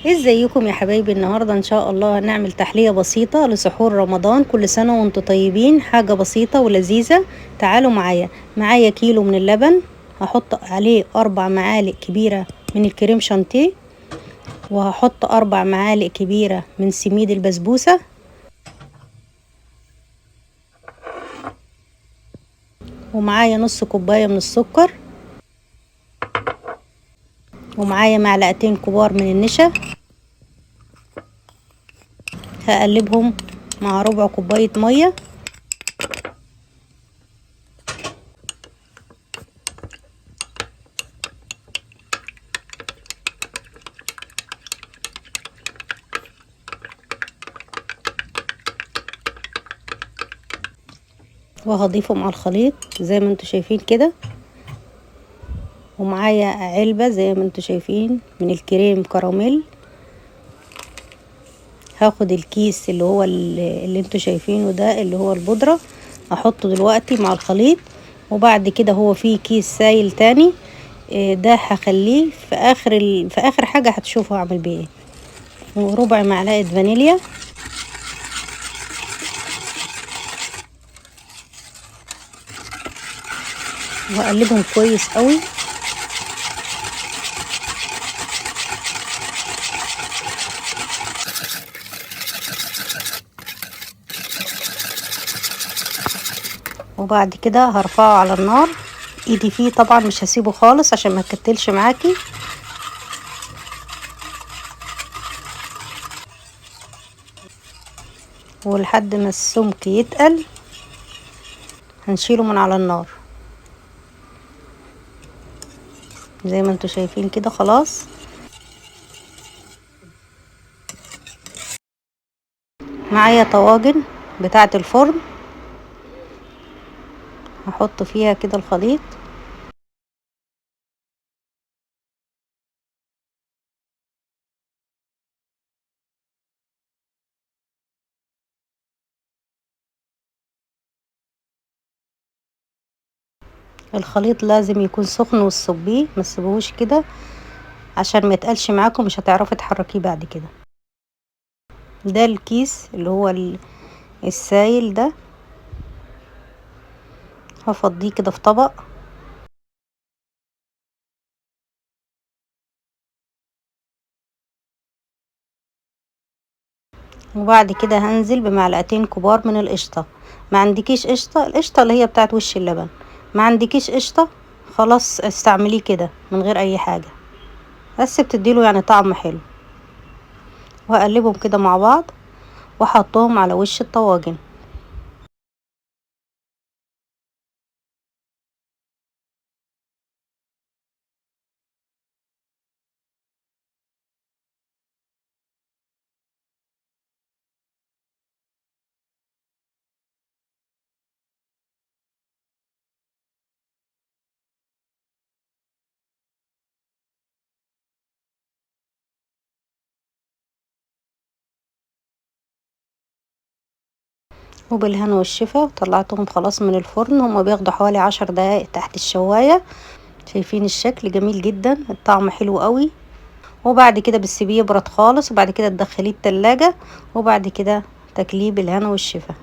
ازيكم يا حبايبي؟ النهارده ان شاء الله هنعمل تحلية بسيطة لسحور رمضان. كل سنة وانتم طيبين. حاجة بسيطة ولذيذة. تعالوا معايا كيلو من اللبن، هحط عليه 4 معالق كبيرة من الكريم شانتيه، وهحط 4 معالق كبيرة من سميد البسبوسة، ومعايا نص كوباية من السكر، ومعايا معلقتين كبار من النشا. هقلبهم مع ربع كوباية مية، وهضيفهم على الخليط زي ما انتوا شايفين كده. ومعايا علبة زي ما انتوا شايفين من الكريم كراميل. هاخد الكيس اللي انتوا شايفينه ده اللي هو البودرة، احطه دلوقتي مع الخليط. وبعد كده هو فيه كيس سايل تاني، ده هخليه في اخر حاجة هتشوفوا اعمل بيه ايه. وربع معلقة فانيليا، واقلبهم كويس قوي. وبعد كده هرفعه على النار. ايدي فيه طبعا مش هسيبه خالص عشان ما يكتلش معاكي. ولحد ما السمك يتقل هنشيله من على النار زي ما انتوا شايفين كده. خلاص معايا طواجن بتاعة الفرن، هحط فيها كده الخليط، الخليط لازم يكون سخن وتصبيه، ما تسيبوهوش كده عشان ما يتقلش معاكم، مش هتعرفي تحركيه بعد كده. ده الكيس اللي هو السايل ده، هفضيه كده في طبق. وبعد كده هنزل بمعلقتين كبار من القشطة. ما عندكيش قشطة، القشطة اللي هي بتاعت وش اللبن. ما عندكيش قشطة، خلاص استعمليه كده من غير اي حاجة، بس بتديله يعني طعم حلو. وهقلبهم كده مع بعض واحطهم على وش الطواجن. وبالهنا والشفا. طلعتهم خلاص من الفرن، هما بياخدوا حوالي 10 دقايق تحت الشواية. شايفين الشكل جميل جدا، الطعم حلو قوي. وبعد كده بتسيبيه يبرد خالص، وبعد كده تدخليه التلاجة، وبعد كده تاكليه بالهنا والشفا.